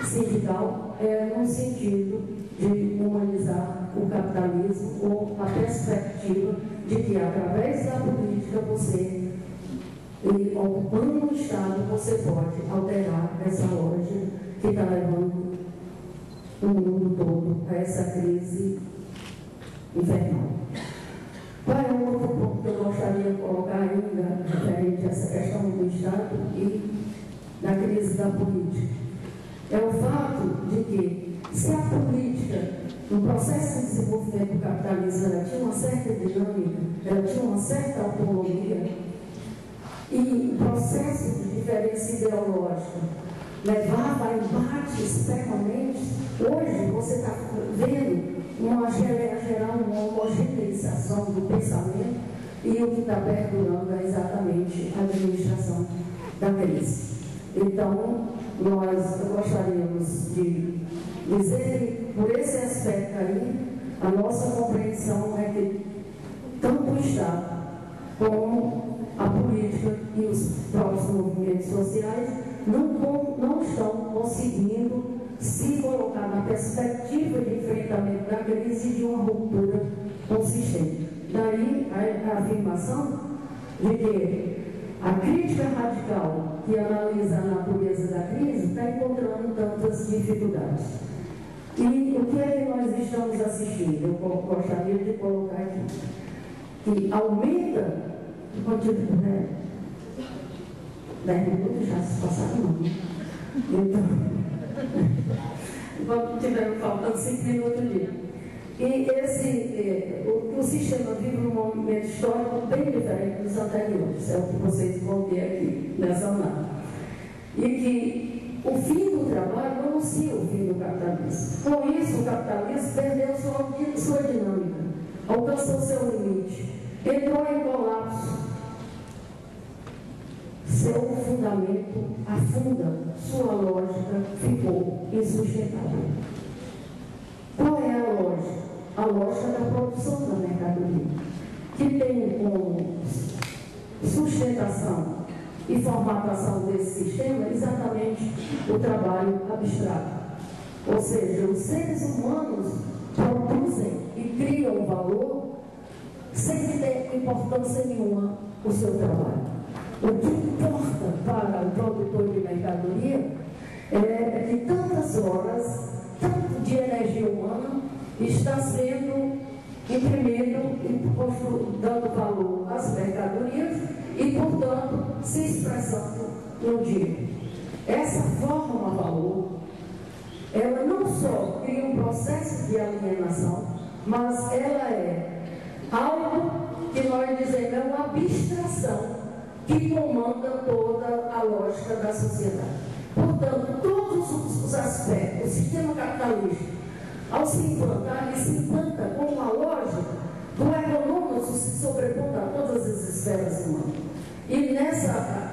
sindical no sentido de humanizar o capitalismo ou a perspectiva de que, através da política, você, ocupando o Estado, você pode alterar essa lógica que está levando o mundo todo a essa crise infernal. Qual é o outro ponto que eu gostaria de colocar ainda referente a essa questão do Estado e da crise da política? É o fato de que, se a política, no processo de desenvolvimento do capitalismo, ela tinha uma certa dinâmica, ela tinha uma certa autonomia, e o processo de diferença ideológica levava a embates permanentes, hoje você está vendo uma homogeneização do pensamento, e o que está perdurando é exatamente a administração da crise. Então, nós gostaríamos de dizer que, por esse aspecto aí, a nossa compreensão é que tanto o Estado como a política e os próprios movimentos sociais não estão conseguindo se colocar na perspectiva de enfrentamento da crise e de uma ruptura consistente. Daí a afirmação de que a crítica radical que analisa a natureza da crise está encontrando tantas dificuldades. E o que é que nós estamos assistindo? Eu gostaria de colocar aqui. Que aumenta, né? 10 minutos já se passaram, não. Então, tiveram faltando 5 minutos dia. E o sistema vive num momento histórico bem diferente dos anteriores, é o que vocês vão ver aqui nessa análise. E que o fim do trabalho anuncia o fim do capitalismo. Com isso, o capitalismo perdeu sua dinâmica, alcançou seu limite, entrou em colapso. Seu fundamento afunda, sua lógica ficou insustentável. Qual é a lógica? A lógica da produção da mercadoria, que tem como sustentação e formatação desse sistema exatamente o trabalho abstrato. Ou seja, os seres humanos produzem e criam valor sem ter importância nenhuma o seu trabalho. O que importa para o produtor de mercadoria é que tantas horas, tanto de energia humana, está sendo imprimido e dando valor às mercadorias e, portanto, se expressando no dinheiro. Essa forma de valor, ela não só cria um processo de alienação, mas ela é algo que nós dizemos é uma abstração que comanda toda a lógica da sociedade. Portanto, todos os aspectos, o sistema capitalista, ao se implantar, ele se implanta com uma lógica do econômico se sobrepondo a todas as esferas humanas. E nessa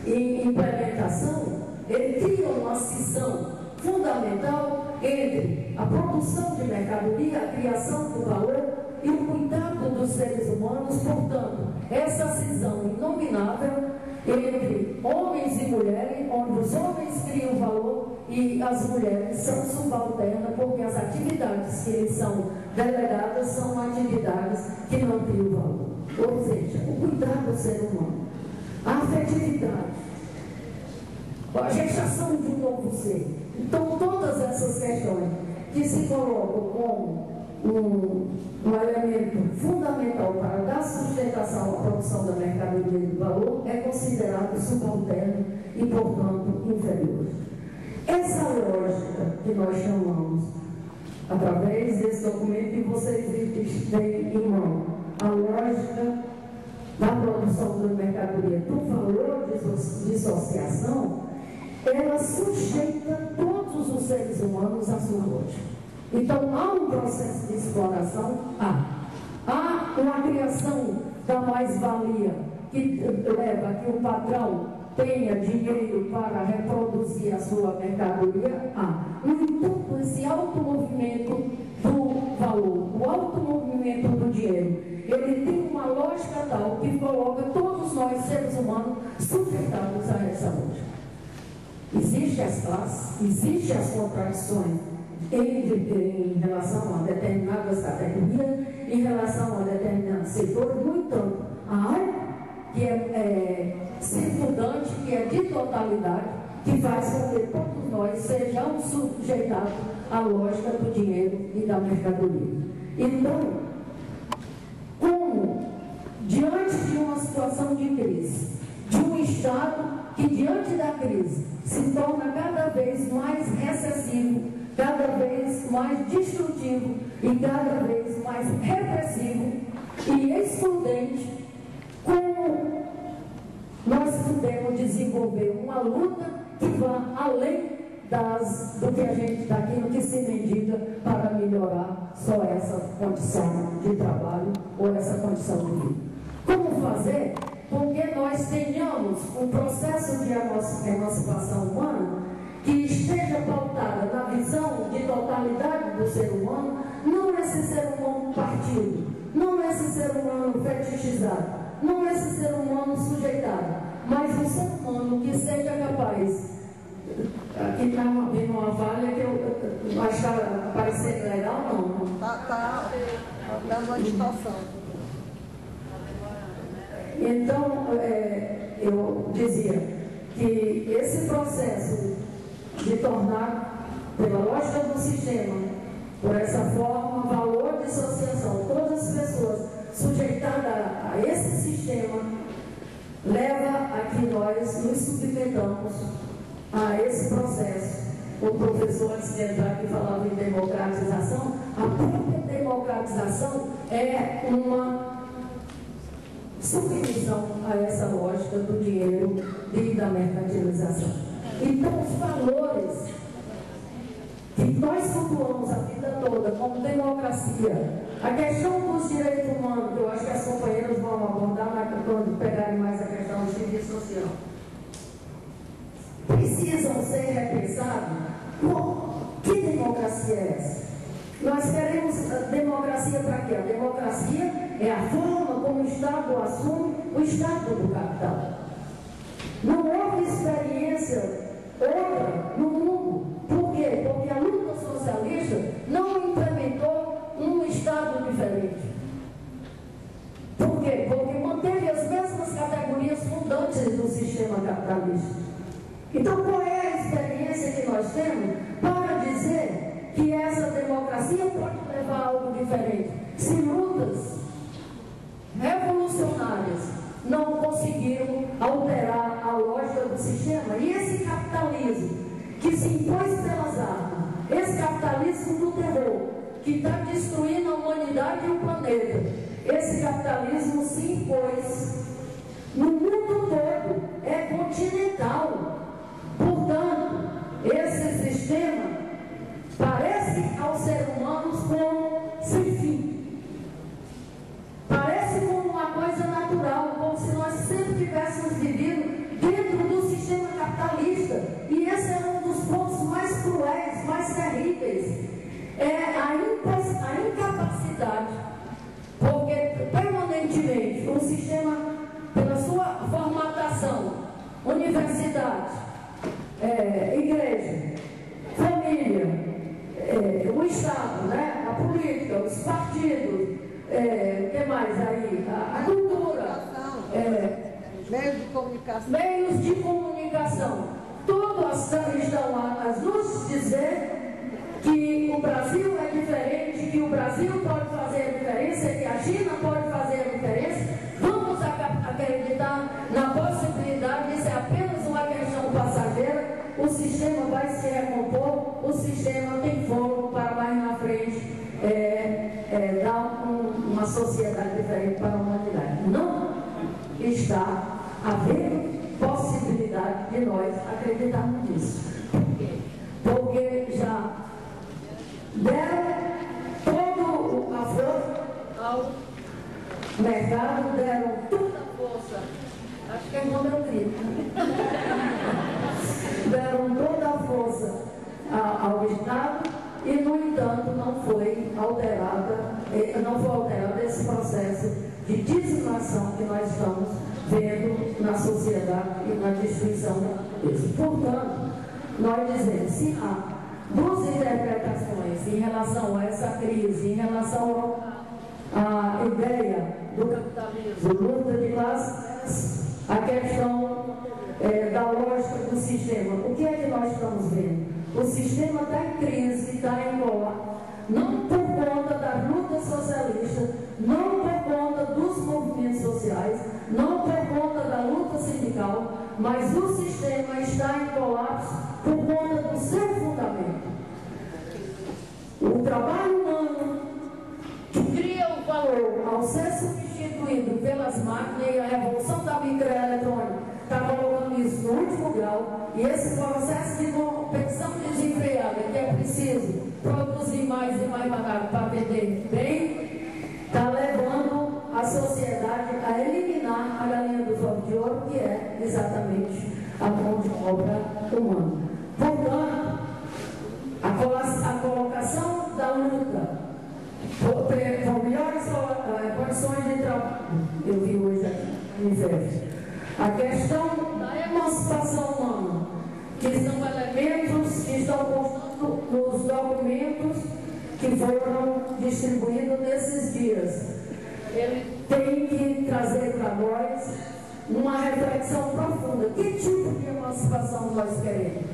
implementação, ele cria uma cisão fundamental entre a produção de mercadoria, a criação do valor e o cuidado dos seres humanos. Portanto, essa cisão inominável entre homens e mulheres, onde os homens criam valor e as mulheres são subalternas, porque as atividades que eles são delegadas são atividades que não criam valor. Ou seja, o cuidado do ser humano, a afetividade, a gestação de um novo ser. Então, todas essas questões que se colocam como um elemento fundamental para dar sustentação à produção da mercadoria e do valor é considerado subalterno e, portanto, inferior. Essa lógica que nós chamamos, através desse documento que vocês têm em mão, a lógica da produção da mercadoria, do valor de dissociação, ela sujeita todos os seres humanos à sua lógica. Então, há um processo de exploração, há uma criação da mais-valia que leva a que o patrão tenha dinheiro para reproduzir a sua mercadoria. No entanto, esse automovimento do valor, o automovimento do dinheiro, lógica tal que coloca todos nós, seres humanos, sujeitados a essa lógica. Existem as classes, existem as contradições em relação a determinadas categorias, em relação a determinados setores. No entanto, a área que é circundante, que é de totalidade, que faz com que todos nós sejamos sujeitados à lógica do dinheiro e da mercadoria. Então, como, diante de uma situação de crise, de um Estado que, diante da crise, se torna cada vez mais recessivo, cada vez mais destrutivo e cada vez mais repressivo e excludente, como nós podemos desenvolver uma luta que vá além do que a gente, daquilo que se medica para melhorar só essa condição de trabalho ou essa condição de vida. Como fazer? Porque nós tenhamos um processo de emancipação humana que esteja pautada na visão de totalidade do ser humano, não esse ser humano partido, não esse ser humano fetichizado, não esse ser humano sujeitado, mas um ser humano que seja capaz. Aqui está havendo uma falha que eu não acho que está parecendo legal, não. Está dando uma distorção. Então, eu dizia que esse processo de tornar, pela lógica do sistema, por essa forma, valor de associação, todas as pessoas sujeitadas a esse sistema, leva a que nós nos submetamos a esse processo. O professor, antes de entrar aqui, falava em democratização. A própria democratização é uma submissão a essa lógica do dinheiro e da mercantilização. Então, os valores que nós cultuamos a vida toda como democracia, a questão dos direitos humanos, que eu acho que as companheiras vão abordar quando pegarem mais a questão do serviço social, precisam ser repensados. Que democracia é essa? Nós queremos democracia para quê? A democracia é a forma como o Estado assume o Estado do capital. Não houve experiência outra no mundo. Por quê? Porque a luta socialista não implementou um Estado diferente. Por quê? Porque manteve as mesmas categorias fundantes do sistema capitalista. Então, qual é a experiência que nós temos para dizer que essa democracia pode levar a algo diferente? Se lutas revolucionárias não conseguiram alterar a lógica do sistema, e esse capitalismo que se impôs pelas armas, esse capitalismo do terror, que está destruindo a humanidade e o planeta, esse capitalismo se impôs no mundo todo, é continental. Portanto, esse sistema parece aos seres humanos como sem fim. Parece como uma coisa natural, como se nós sempre tivéssemos vivido dentro do sistema capitalista. E esse é um dos pontos mais cruéis, mais terríveis. É a incapacidade, porque permanentemente o sistema, pela sua formatação, universidade, igreja, família, o Estado, né? A política, os partidos, o que mais aí? A cultura, meios de comunicação, todos estão a nos dizer que o Brasil é diferente, que o Brasil pode fazer a diferença, que a China pode fazer a diferença. Vamos acreditar na possibilidade, isso é apenas uma questão passageira. O sistema vai se recompor, o sistema tem fogo para mais na frente dar uma sociedade diferente para a humanidade. Não está havendo possibilidade de nós acreditarmos nisso. Por quê? Porque já deram toda a força ao mercado, deram toda a força, acho que é quando eu grito, deram toda a força ao Estado e, no entanto, não foi alterado esse processo de dizimação que nós estamos vendo na sociedade e na destruição da natureza. Portanto, nós dizemos, se há duas interpretações em relação a essa crise, em relação à ideia do capitalismo, luta de classes, a questão da lógica do sistema. O que é que nós estamos vendo? O sistema está em crise, está em colapso, não por conta das lutas socialistas, não por conta dos movimentos sociais, não por conta da luta sindical, mas o sistema está em colapso por conta do seu fundamento. O trabalho humano que cria o valor ao ser substituído pelas máquinas, e a revolução da microeletrônica está colocando isso no último grau, e esse processo de competição desenfreada, que é preciso produzir mais e mais barato para vender bem, está levando a sociedade a eliminar a galinha dos ovos de ouro, que é exatamente a mão de obra humana. Portanto, a colocação da luta por melhores condições de trabalho, eu vi hoje aqui no inverno. A questão da emancipação humana, que são elementos que estão constando nos documentos que foram distribuídos nesses dias. Ele tem que trazer para nós uma reflexão profunda. Que tipo de emancipação nós queremos?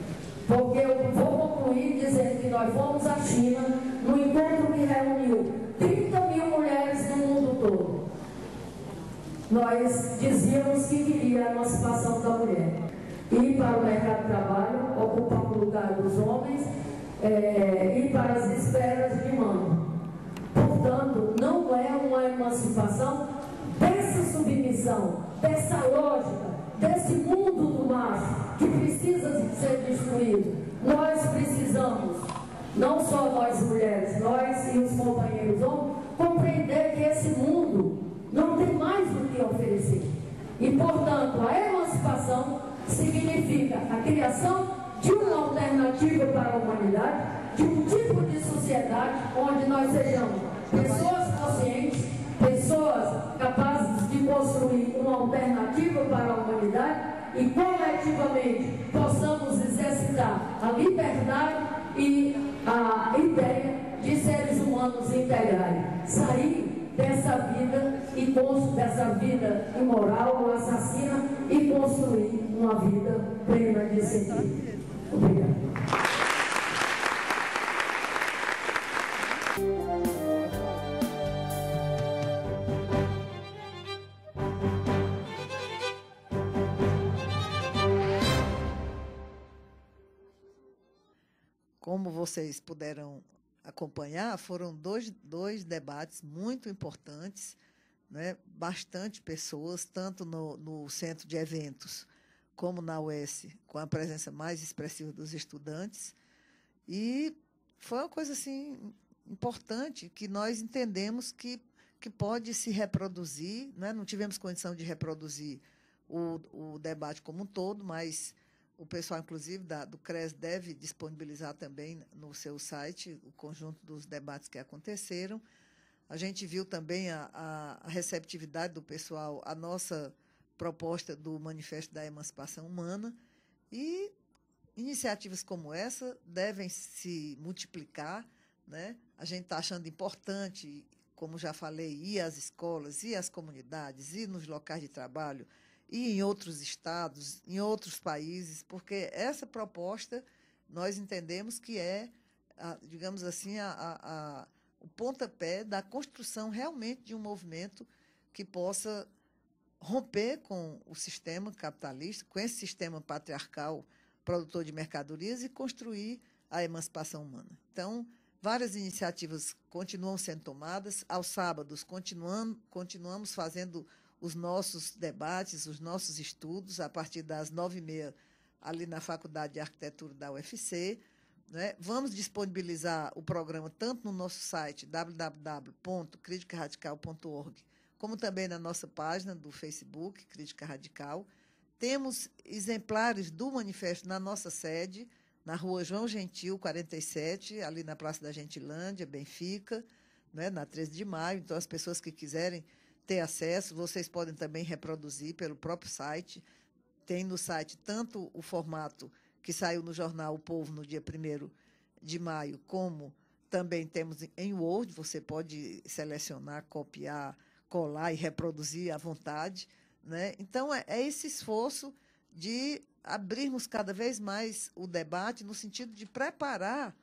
Porque eu vou concluir dizendo que nós fomos à China, no encontro que reuniu 30 mil mulheres no mundo todo. Nós dizíamos que queria a emancipação da mulher. Ir para o mercado de trabalho, ocupar o lugar dos homens, ir para as esferas de mando. Portanto, não é uma emancipação dessa submissão, dessa lógica, desse mundo do macho que precisa ser destruído. Nós precisamos, não só nós mulheres, nós e os companheiros homens, compreender que esse mundo não tem mais o que oferecer. E, portanto, a emancipação significa a criação de uma alternativa para a humanidade, de um tipo de sociedade onde nós sejamos pessoas conscientes, pessoas capazes de construir uma alternativa para a humanidade e coletivamente possamos exercitar a liberdade e a ideia de seres humanos integrais. Sair dessa vida imoral, assassina, e construir uma vida plena de sentido. Obrigada. Como vocês puderam acompanhar, foram dois debates muito importantes, né? Bastante pessoas, tanto no centro de eventos como na UES, com a presença mais expressiva dos estudantes. E foi uma coisa assim, importante, que nós entendemos que pode se reproduzir, né? Não tivemos condição de reproduzir o debate como um todo, mas o pessoal, inclusive, do CRES deve disponibilizar também no seu site o conjunto dos debates que aconteceram. A gente viu também a receptividade do pessoal à nossa proposta do Manifesto da Emancipação Humana, e iniciativas como essa devem se multiplicar, né? A gente está achando importante, como já falei, ir às escolas, ir às comunidades, ir nos locais de trabalho, e em outros estados, em outros países, porque essa proposta nós entendemos que é, digamos assim, o pontapé da construção realmente de um movimento que possa romper com o sistema capitalista, com esse sistema patriarcal produtor de mercadorias, e construir a emancipação humana. Então, várias iniciativas continuam sendo tomadas. Aos sábados, continuamos fazendo os nossos debates, os nossos estudos, a partir das 9h30, ali na Faculdade de Arquitetura da UFC. Né? Vamos disponibilizar o programa tanto no nosso site, www.criticaradical.org, como também na nossa página do Facebook, Crítica Radical. Temos exemplares do manifesto na nossa sede, na Rua João Gentil, 47, ali na Praça da Gentilândia, Benfica, né? Na 13 de maio. Então, as pessoas que quiserem ter acesso. Vocês podem também reproduzir pelo próprio site. Tem no site tanto o formato que saiu no jornal O Povo no dia 1º de maio, como também temos em Word. Você pode selecionar, copiar, colar e reproduzir à vontade, né? Então, é esse esforço de abrirmos cada vez mais o debate no sentido de preparar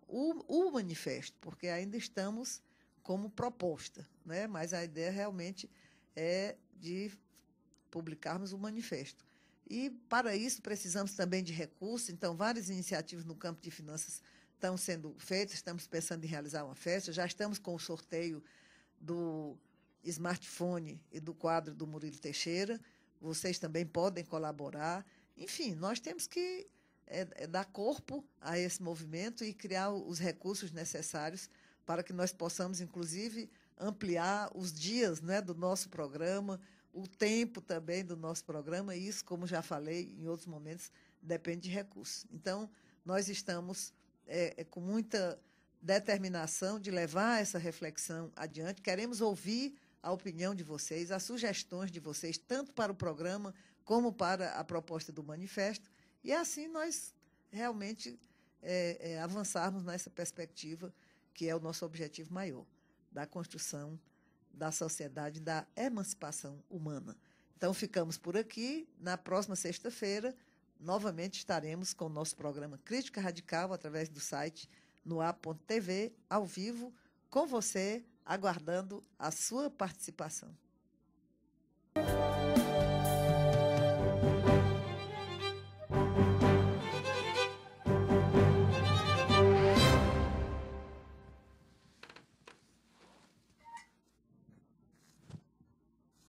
o manifesto, porque ainda estamos como proposta, né? Mas a ideia realmente é de publicarmos o manifesto. E, para isso, precisamos também de recursos. Então, várias iniciativas no campo de finanças estão sendo feitas. Estamos pensando em realizar uma festa. Já estamos com o sorteio do smartphone e do quadro do Murilo Teixeira. Vocês também podem colaborar. Enfim, nós temos que dar corpo a esse movimento e criar os recursos necessários para que nós possamos, inclusive, ampliar os dias, né, do nosso programa, o tempo também do nosso programa, e isso, como já falei em outros momentos, depende de recursos. Então, nós estamos com muita determinação de levar essa reflexão adiante. Queremos ouvir a opinião de vocês, as sugestões de vocês, tanto para o programa como para a proposta do manifesto, e assim nós realmente avançarmos nessa perspectiva, que é o nosso objetivo maior, da construção da sociedade, da emancipação humana. Então, ficamos por aqui. Na próxima sexta-feira, novamente estaremos com o nosso programa Crítica Radical, através do site noa.tv, ao vivo, com você, aguardando a sua participação.